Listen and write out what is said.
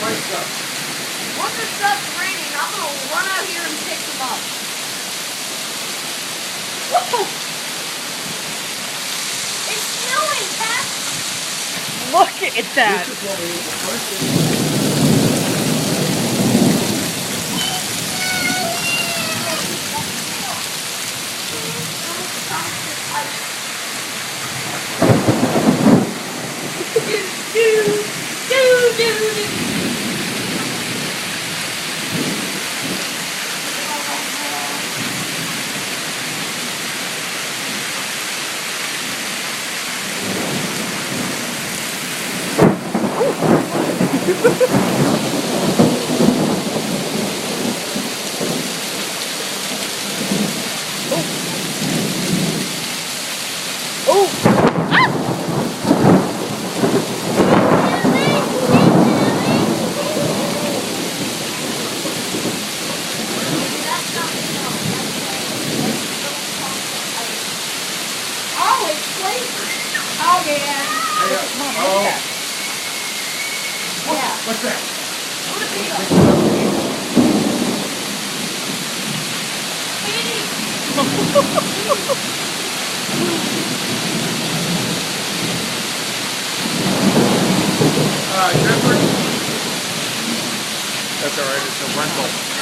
Once it stops raining, I'm gonna run out here and pick them up. Whoa! It's snowing, Pat! Look at that! This is what we need to first. Oh, yeah. What's that? Jeffrey? That's alright, it's a rental.